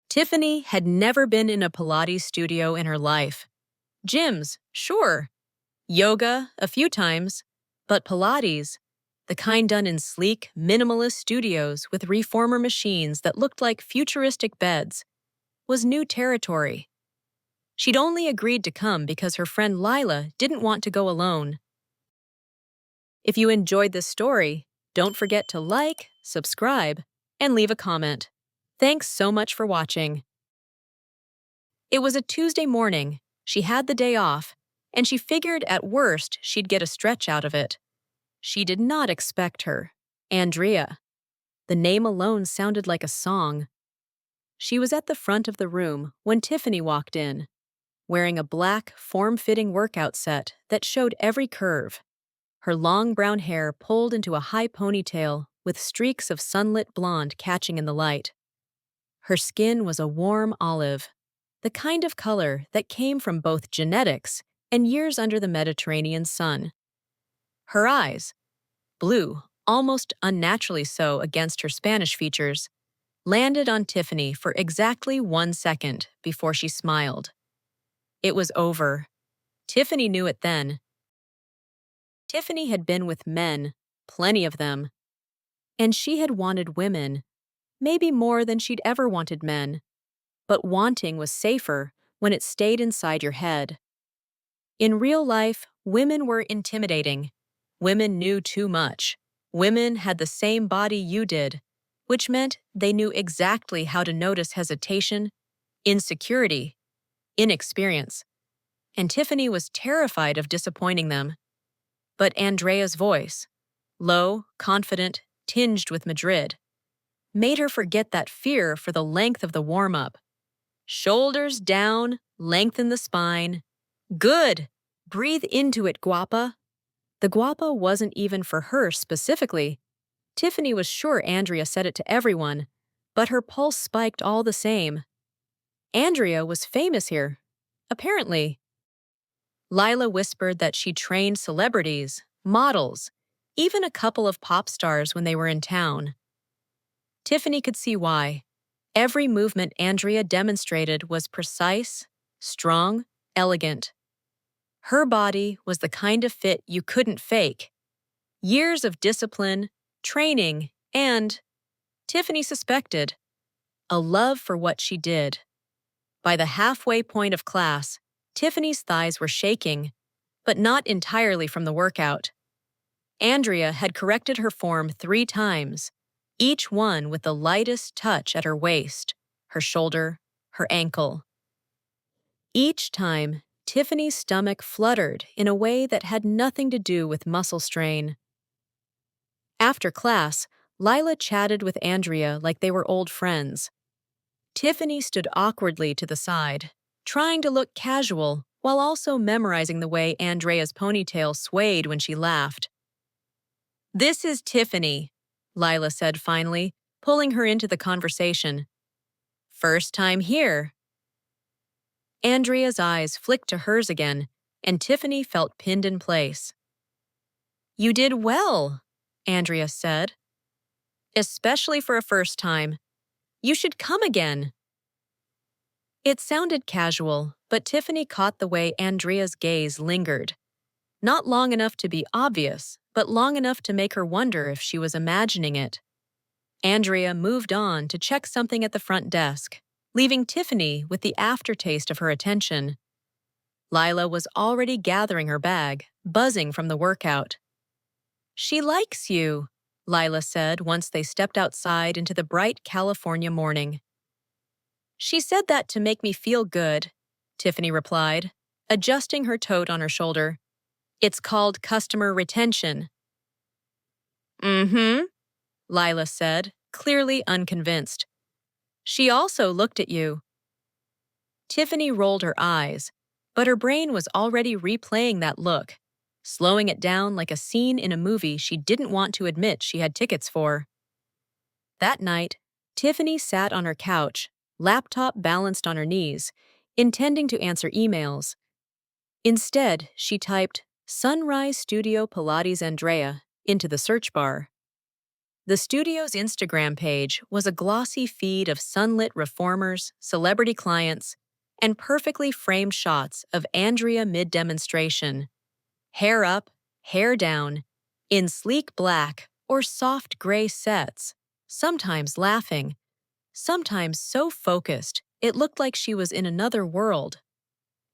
Tiffany had never been in a Pilates studio in her life. Gyms, sure. Yoga, a few times. But Pilates, the kind done in sleek, minimalist studios with reformer machines that looked like futuristic beds, was new territory. She'd only agreed to come because her friend Lila didn't want to go alone. If you enjoyed this story, don't forget to like, subscribe, and leave a comment. Thanks so much for watching. It was a Tuesday morning, she had the day off, and she figured at worst she'd get a stretch out of it. She did not expect her. Andrea. The name alone sounded like a song. She was at the front of the room when Tiffany walked in, wearing a black, form-fitting workout set that showed every curve. Her long brown hair pulled into a high ponytail with streaks of sunlit blonde catching in the light. Her skin was a warm olive, the kind of color that came from both genetics and years under the Mediterranean sun. Her eyes, blue, almost unnaturally so against her Spanish features, landed on Tiffany for exactly 1 second before she smiled. It was over. Tiffany knew it then. Tiffany had been with men, plenty of them, and she had wanted women, maybe more than she'd ever wanted men. But wanting was safer when it stayed inside your head. In real life, women were intimidating. Women knew too much. Women had the same body you did, which meant they knew exactly how to notice hesitation, insecurity, inexperience. And Tiffany was terrified of disappointing them. But Andrea's voice, low, confident, tinged with Madrid, made her forget that fear for the length of the warm-up. Shoulders down, lengthen the spine. Good! Breathe into it, guapa. The guapa wasn't even for her specifically. Tiffany was sure Andrea said it to everyone, but her pulse spiked all the same. Andrea was famous here, apparently. Lila whispered that she trained celebrities, models, even a couple of pop stars when they were in town. Tiffany could see why. Every movement Andrea demonstrated was precise, strong, elegant. Her body was the kind of fit you couldn't fake. Years of discipline, training, and, Tiffany suspected, a love for what she did. By the halfway point of class, Tiffany's thighs were shaking, but not entirely from the workout. Andrea had corrected her form 3 times, each one with the lightest touch at her waist, her shoulder, her ankle. Each time, Tiffany's stomach fluttered in a way that had nothing to do with muscle strain. After class, Lila chatted with Andrea like they were old friends. Tiffany stood awkwardly to the side, trying to look casual while also memorizing the way Andrea's ponytail swayed when she laughed. "This is Tiffany," Lila said finally, pulling her into the conversation. "First time here." Andrea's eyes flicked to hers again, and Tiffany felt pinned in place. "You did well," Andrea said. "Especially for a first time. You should come again." It sounded casual, but Tiffany caught the way Andrea's gaze lingered. Not long enough to be obvious, but long enough to make her wonder if she was imagining it. Andrea moved on to check something at the front desk, leaving Tiffany with the aftertaste of her attention. Lila was already gathering her bag, buzzing from the workout. "She likes you," Lila said once they stepped outside into the bright California morning. "She said that to make me feel good," Tiffany replied, adjusting her tote on her shoulder. "It's called customer retention." "Mm-hmm," Lila said, clearly unconvinced. "She also looked at you." Tiffany rolled her eyes, but her brain was already replaying that look, slowing it down like a scene in a movie she didn't want to admit she had tickets for. That night, Tiffany sat on her couch, laptop balanced on her knees, intending to answer emails. Instead, she typed Sunrise Studio Pilates Andrea into the search bar. The studio's Instagram page was a glossy feed of sunlit reformers, celebrity clients, and perfectly framed shots of Andrea mid-demonstration. Hair up, hair down, in sleek black or soft gray sets, sometimes laughing, sometimes so focused it looked like she was in another world.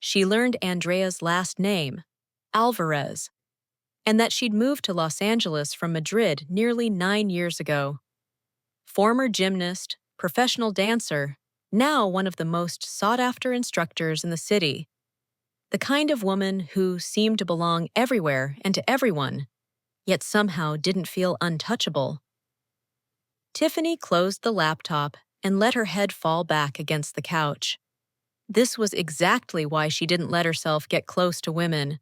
She learned Andrea's last name, Alvarez, and that she'd moved to Los Angeles from Madrid nearly 9 years ago. Former gymnast, professional dancer, now one of the most sought-after instructors in the city. The kind of woman who seemed to belong everywhere and to everyone, yet somehow didn't feel untouchable. Tiffany closed the laptop and let her head fall back against the couch. This was exactly why she didn't let herself get close to women.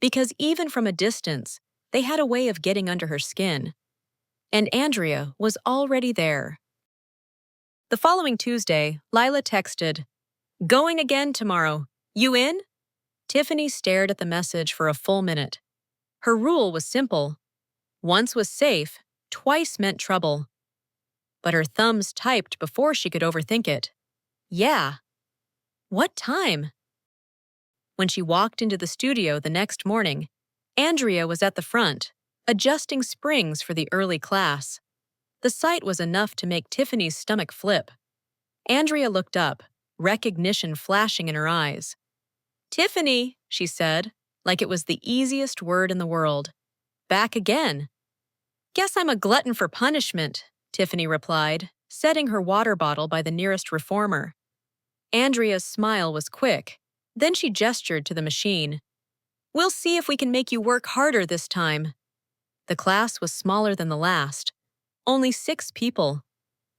Because even from a distance, they had a way of getting under her skin. And Andrea was already there. The following Tuesday, Lila texted, "Going again tomorrow. You in?" Tiffany stared at the message for a full minute. Her rule was simple. Once was safe, twice meant trouble. But her thumbs typed before she could overthink it. Yeah. What time? When she walked into the studio the next morning, Andrea was at the front, adjusting springs for the early class. The sight was enough to make Tiffany's stomach flip. Andrea looked up, recognition flashing in her eyes. "Tiffany," she said, like it was the easiest word in the world. "Back again." "Guess I'm a glutton for punishment," Tiffany replied, setting her water bottle by the nearest reformer. Andrea's smile was quick. Then she gestured to the machine. "We'll see if we can make you work harder this time." The class was smaller than the last. Only 6 people.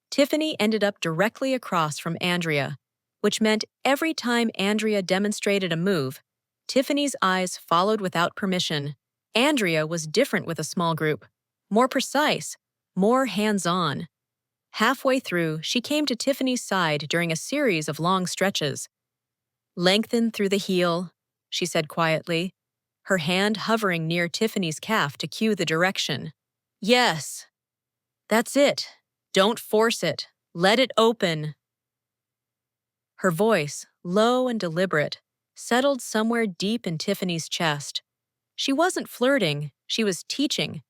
Tiffany ended up directly across from Andrea, which meant every time Andrea demonstrated a move, Tiffany's eyes followed without permission. Andrea was different with a small group, more precise, more hands-on. Halfway through, she came to Tiffany's side during a series of long stretches. "Lengthen through the heel," she said quietly, her hand hovering near Tiffany's calf to cue the direction. "Yes. That's it. Don't force it. Let it open." Her voice, low and deliberate, settled somewhere deep in Tiffany's chest. She wasn't flirting, she was teaching.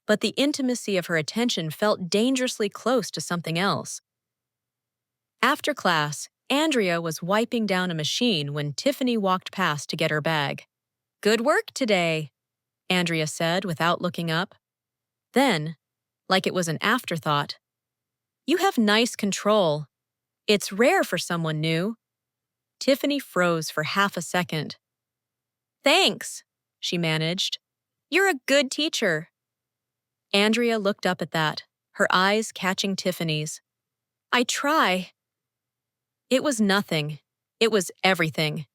But the intimacy of her attention felt dangerously close to something else. After class, Andrea was wiping down a machine when Tiffany walked past to get her bag. "Good work today," Andrea said without looking up. Then, like it was an afterthought, "You have nice control. It's rare for someone new." Tiffany froze for half a second. "Thanks," she managed. "You're a good teacher." Andrea looked up at that, her eyes catching Tiffany's. "I try." It was nothing. It was everything.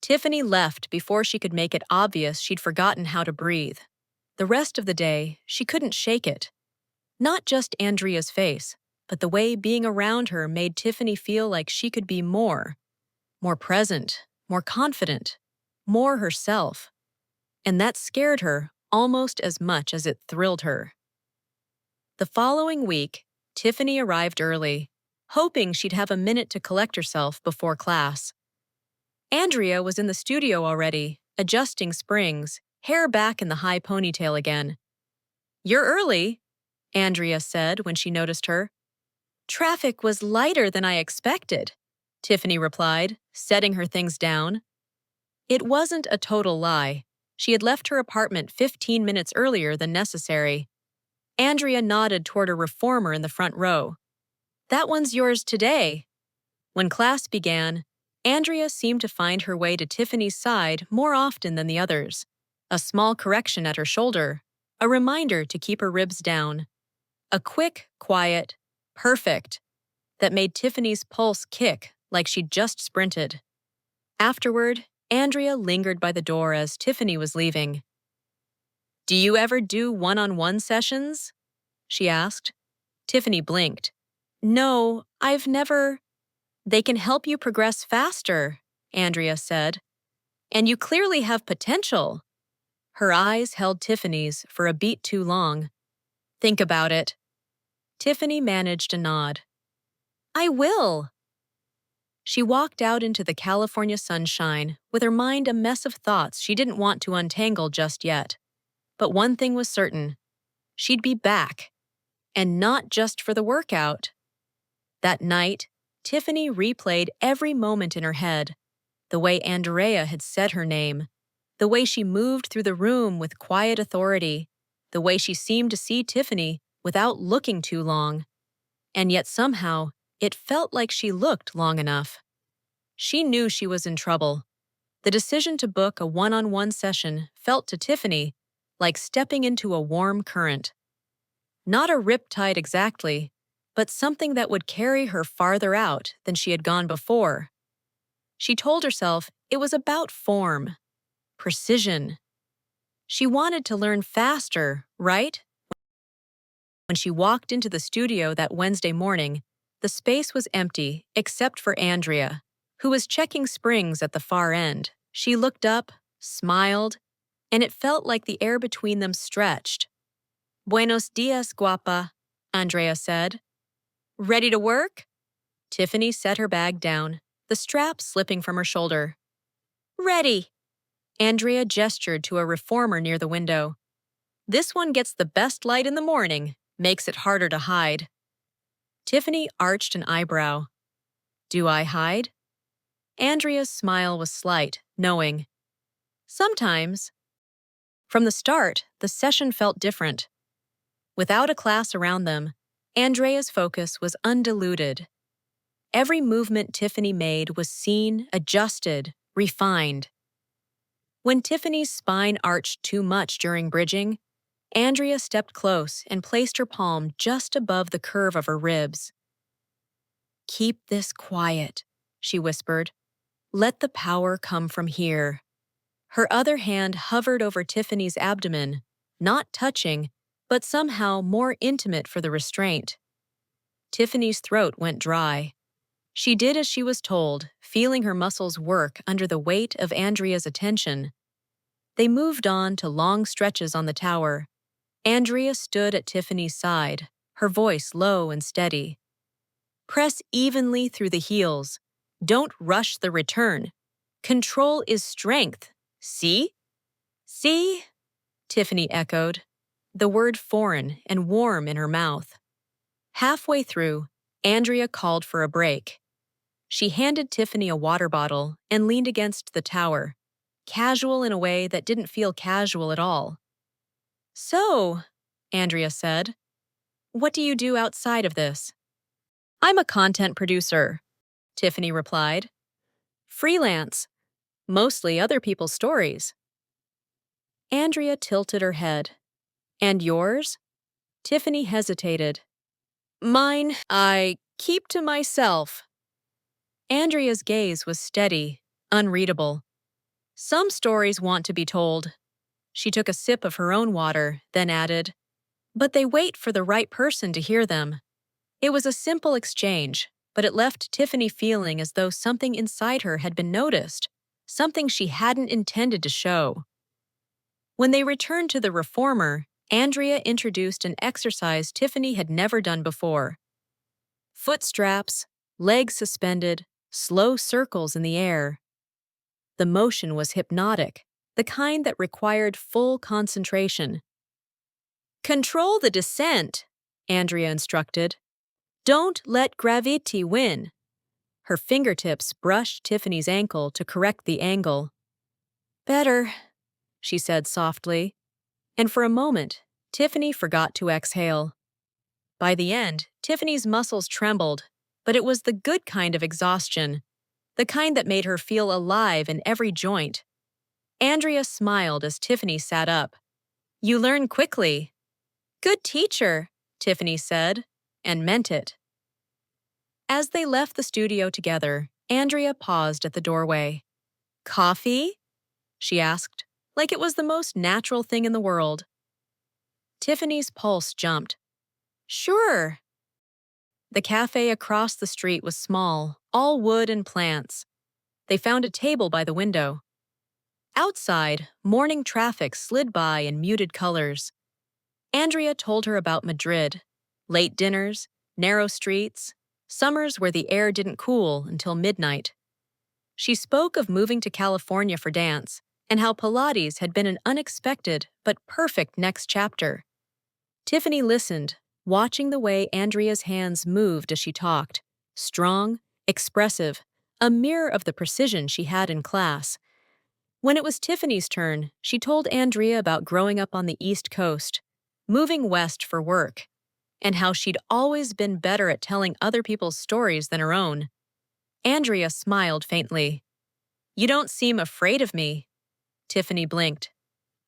Tiffany left before she could make it obvious she'd forgotten how to breathe. The rest of the day, she couldn't shake it. Not just Andrea's face, but the way being around her made Tiffany feel like she could be more present, more confident, more herself. And that scared her almost as much as it thrilled her. The following week, Tiffany arrived early, hoping she'd have a minute to collect herself before class. Andrea was in the studio already, adjusting springs, hair back in the high ponytail again. "You're early," Andrea said when she noticed her. "Traffic was lighter than I expected," Tiffany replied, setting her things down. It wasn't a total lie. She had left her apartment 15 minutes earlier than necessary. Andrea nodded toward a reformer in the front row. "That one's yours today." When class began, Andrea seemed to find her way to Tiffany's side more often than the others. A small correction at her shoulder, a reminder to keep her ribs down. A quick, quiet, perfect, that made Tiffany's pulse kick like she'd just sprinted. Afterward, Andrea lingered by the door as Tiffany was leaving. "Do you ever do one-on-one sessions?" she asked. Tiffany blinked. "No, I've never." "They can help you progress faster," Andrea said. "And you clearly have potential." Her eyes held Tiffany's for a beat too long. Think about it. Tiffany managed a nod. I will. She walked out into the California sunshine, with her mind a mess of thoughts she didn't want to untangle just yet. But one thing was certain. She'd be back. And not just for the workout. That night, Tiffany replayed every moment in her head. The way Andrea had said her name. The way she moved through the room with quiet authority. The way she seemed to see Tiffany without looking too long. And yet somehow, it felt like she looked long enough. She knew she was in trouble. The decision to book a one-on-one session felt to Tiffany like stepping into a warm current. Not a riptide exactly, but something that would carry her farther out than she had gone before. She told herself it was about form, precision. She wanted to learn faster, right? When she walked into the studio that Wednesday morning, the space was empty except for Andrea, who was checking springs at the far end. She looked up, smiled, and it felt like the air between them stretched. Buenos dias, guapa, Andrea said. Ready to work? Tiffany set her bag down, the strap slipping from her shoulder. Ready. Andrea gestured to a reformer near the window. This one gets the best light in the morning, makes it harder to hide. Tiffany arched an eyebrow. Do I hide? Andrea's smile was slight, knowing. Sometimes. From the start, the session felt different. Without a class around them, Andrea's focus was undiluted. Every movement Tiffany made was seen, adjusted, refined. When Tiffany's spine arched too much during bridging, Andrea stepped close and placed her palm just above the curve of her ribs. Keep this quiet, she whispered. Let the power come from here. Her other hand hovered over Tiffany's abdomen, not touching, but somehow more intimate for the restraint. Tiffany's throat went dry. She did as she was told, feeling her muscles work under the weight of Andrea's attention. They moved on to long stretches on the tower. Andrea stood at Tiffany's side, her voice low and steady. Press evenly through the heels. Don't rush the return. Control is strength. See? See? Tiffany echoed, the word foreign and warm in her mouth. Halfway through, Andrea called for a break. She handed Tiffany a water bottle and leaned against the tower, casual in a way that didn't feel casual at all. So, Andrea said, what do you do outside of this? I'm a content producer, Tiffany replied. Freelance, mostly other people's stories. Andrea tilted her head. And yours? Tiffany hesitated. Mine, I keep to myself. Andrea's gaze was steady, unreadable. Some stories want to be told. She took a sip of her own water, then added, but they wait for the right person to hear them. It was a simple exchange, but it left Tiffany feeling as though something inside her had been noticed, something she hadn't intended to show. When they returned to the reformer, Andrea introduced an exercise Tiffany had never done before. Foot straps, legs suspended, slow circles in the air. The motion was hypnotic, the kind that required full concentration. Control the descent, Andrea instructed. Don't let gravity win. Her fingertips brushed Tiffany's ankle to correct the angle. Better, she said softly, and for a moment, Tiffany forgot to exhale. By the end, Tiffany's muscles trembled, but it was the good kind of exhaustion, the kind that made her feel alive in every joint. Andrea smiled as Tiffany sat up. You learn quickly. Good teacher, Tiffany said, and meant it. As they left the studio together, Andrea paused at the doorway. Coffee? She asked, like it was the most natural thing in the world. Tiffany's pulse jumped. Sure. The cafe across the street was small, all wood and plants. They found a table by the window. Outside, morning traffic slid by in muted colors. Andrea told her about Madrid, late dinners, narrow streets, summers where the air didn't cool until midnight. She spoke of moving to California for dance and how Pilates had been an unexpected but perfect next chapter. Tiffany listened, watching the way Andrea's hands moved as she talked, strong, expressive, a mirror of the precision she had in class. When it was Tiffany's turn, she told Andrea about growing up on the East Coast, moving west for work, and how she'd always been better at telling other people's stories than her own. Andrea smiled faintly. "You don't seem afraid of me." Tiffany blinked.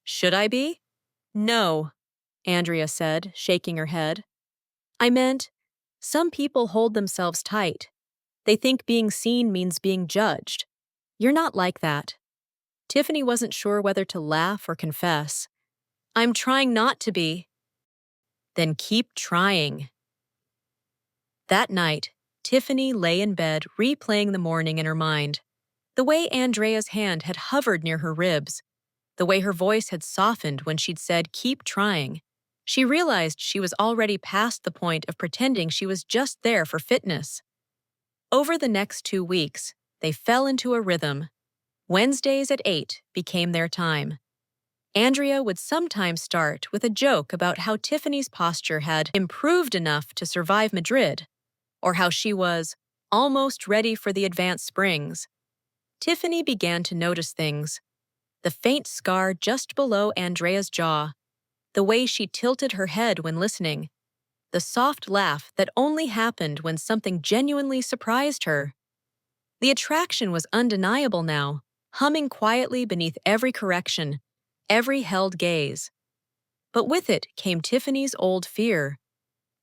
"Should I be?" "No," Andrea said, shaking her head. "I meant, some people hold themselves tight. They think being seen means being judged. You're not like that." Tiffany wasn't sure whether to laugh or confess. "I'm trying not to be." "Then keep trying." That night, Tiffany lay in bed replaying the morning in her mind. The way Andrea's hand had hovered near her ribs, the way her voice had softened when she'd said, "keep trying." She realized she was already past the point of pretending she was just there for fitness. Over the next 2 weeks, they fell into a rhythm. Wednesdays at 8 became their time. Andrea would sometimes start with a joke about how Tiffany's posture had improved enough to survive Madrid, or how she was almost ready for the advanced springs. Tiffany began to notice things: the faint scar just below Andrea's jaw, the way she tilted her head when listening, the soft laugh that only happened when something genuinely surprised her. The attraction was undeniable now, humming quietly beneath every correction, every held gaze. But with it came Tiffany's old fear,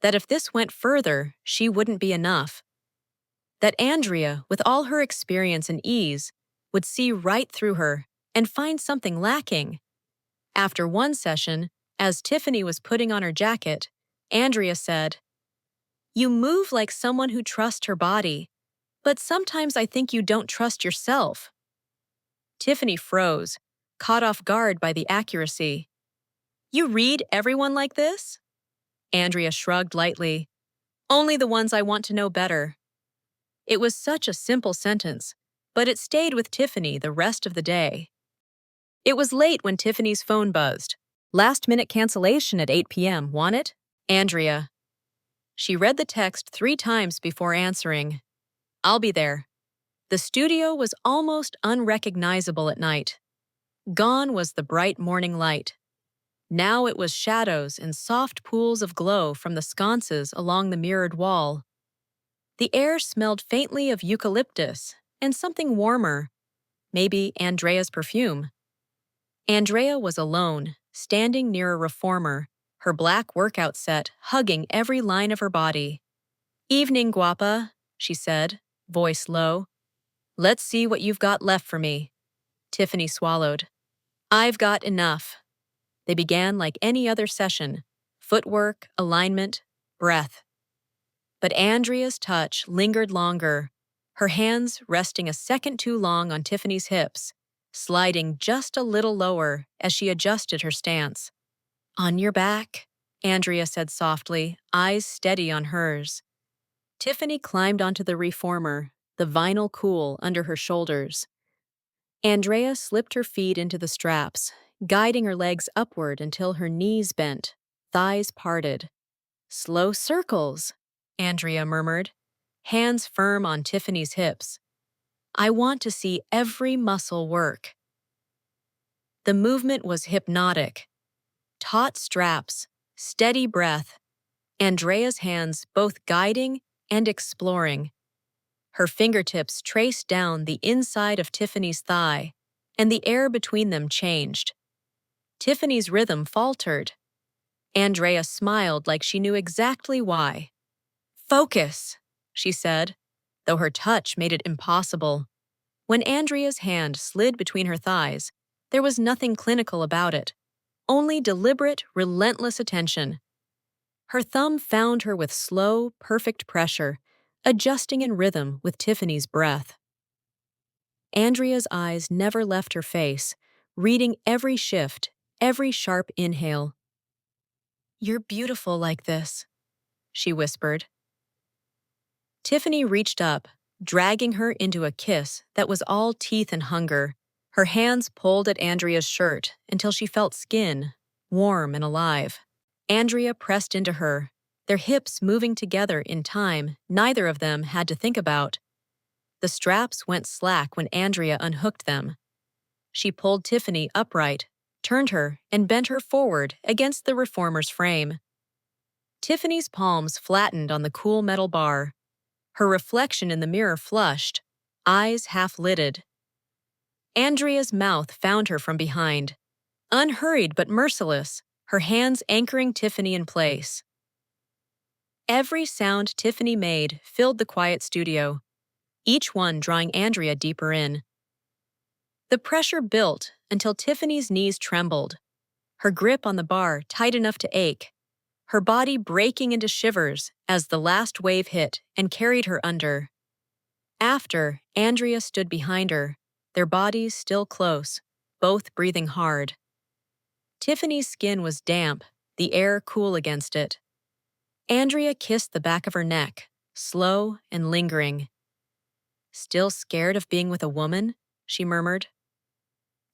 that if this went further, she wouldn't be enough. That Andrea, with all her experience and ease, would see right through her and find something lacking. After one session, as Tiffany was putting on her jacket, Andrea said, "You move like someone who trusts her body, but sometimes I think you don't trust yourself." Tiffany froze, caught off guard by the accuracy. "You read everyone like this?" Andrea shrugged lightly. "Only the ones I want to know better." It was such a simple sentence, but it stayed with Tiffany the rest of the day. It was late when Tiffany's phone buzzed. "Last-minute cancellation at 8 p.m., want it?" Andrea. She read the text 3 times before answering. "I'll be there." The studio was almost unrecognizable at night. Gone was the bright morning light. Now it was shadows and soft pools of glow from the sconces along the mirrored wall. The air smelled faintly of eucalyptus and something warmer, maybe Andrea's perfume. Andrea was alone, standing near a reformer, her black workout set hugging every line of her body. "Evening, guapa," she said, voice low. "Let's see what you've got left for me." Tiffany swallowed. "I've got enough." They began like any other session: footwork, alignment, breath. But Andrea's touch lingered longer, her hands resting a second too long on Tiffany's hips, sliding just a little lower as she adjusted her stance. "On your back," Andrea said softly, eyes steady on hers. Tiffany climbed onto the reformer, the vinyl cool under her shoulders. Andrea slipped her feet into the straps, guiding her legs upward until her knees bent, thighs parted. "Slow circles," Andrea murmured, hands firm on Tiffany's hips. "I want to see every muscle work." The movement was hypnotic. Taut straps, steady breath, Andrea's hands both guiding and exploring. Her fingertips traced down the inside of Tiffany's thigh, and the air between them changed. Tiffany's rhythm faltered. Andrea smiled like she knew exactly why. "Focus," she said, though her touch made it impossible. When Andrea's hand slid between her thighs, there was nothing clinical about it, only deliberate, relentless attention. Her thumb found her with slow, perfect pressure, adjusting in rhythm with Tiffany's breath. Andrea's eyes never left her face, reading every shift, every sharp inhale. You're beautiful like this, she whispered. Tiffany reached up, dragging her into a kiss that was all teeth and hunger. Her hands pulled at Andrea's shirt until she felt skin, warm and alive. Andrea pressed into her, their hips moving together in time neither of them had to think about. The straps went slack when Andrea unhooked them. She pulled Tiffany upright, turned her, and bent her forward against the reformer's frame. Tiffany's palms flattened on the cool metal bar. Her reflection in the mirror flushed, eyes half-lidded. Andrea's mouth found her from behind, unhurried but merciless, her hands anchoring Tiffany in place. Every sound Tiffany made filled the quiet studio, each one drawing Andrea deeper in. The pressure built until Tiffany's knees trembled, her grip on the bar tight enough to ache, her body breaking into shivers as the last wave hit and carried her under. After, Andrea stood behind her, their bodies still close, both breathing hard. Tiffany's skin was damp, the air cool against it. Andrea kissed the back of her neck, slow and lingering. "Still scared of being with a woman?" she murmured.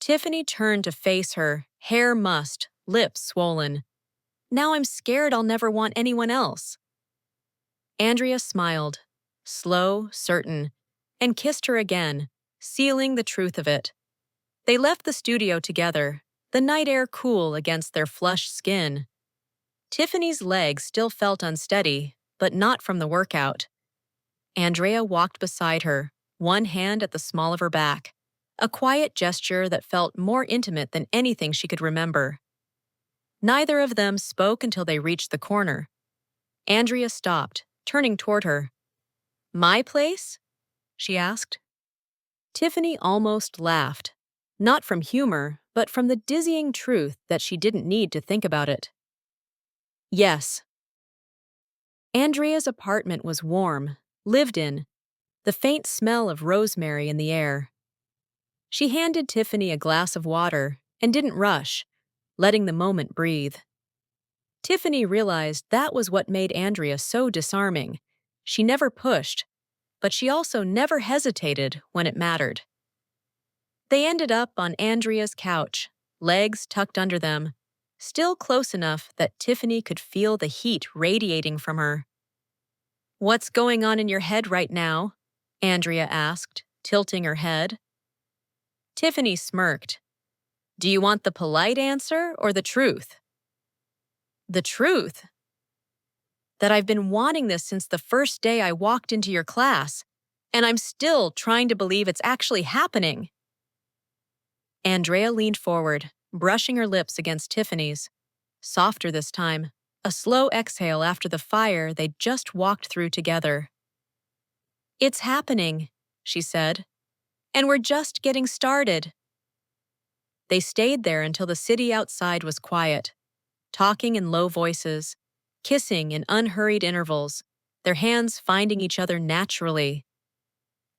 Tiffany turned to face her, hair mussed, lips swollen. "Now I'm scared I'll never want anyone else." Andrea smiled, slow, certain, and kissed her again, sealing the truth of it. They left the studio together, the night air cool against their flushed skin. Tiffany's legs still felt unsteady, but not from the workout. Andrea walked beside her, one hand at the small of her back, a quiet gesture that felt more intimate than anything she could remember. Neither of them spoke until they reached the corner. Andrea stopped, turning toward her. "My place?" she asked. Tiffany almost laughed, not from humor, but from the dizzying truth that she didn't need to think about it. "Yes." Andrea's apartment was warm, lived in, the faint smell of rosemary in the air. She handed Tiffany a glass of water and didn't rush, letting the moment breathe. Tiffany realized that was what made Andrea so disarming. She never pushed, but she also never hesitated when it mattered. They ended up on Andrea's couch, legs tucked under them, still close enough that Tiffany could feel the heat radiating from her. "What's going on in your head right now?" Andrea asked, tilting her head. Tiffany smirked. "Do you want the polite answer or the truth?" "The truth. That I've been wanting this since the first day I walked into your class, and I'm still trying to believe it's actually happening." Andrea leaned forward, brushing her lips against Tiffany's. Softer this time, a slow exhale after the fire they'd just walked through together. "It's happening," she said, "and we're just getting started." They stayed there until the city outside was quiet, talking in low voices, kissing in unhurried intervals, their hands finding each other naturally.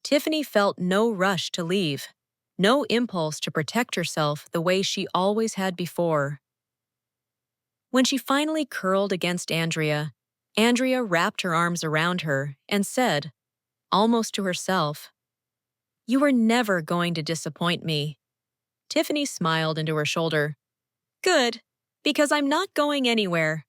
Tiffany felt no rush to leave, no impulse to protect herself the way she always had before. When she finally curled against Andrea, Andrea wrapped her arms around her and said, almost to herself, "You were never going to disappoint me." Tiffany smiled into her shoulder. "Good, because I'm not going anywhere."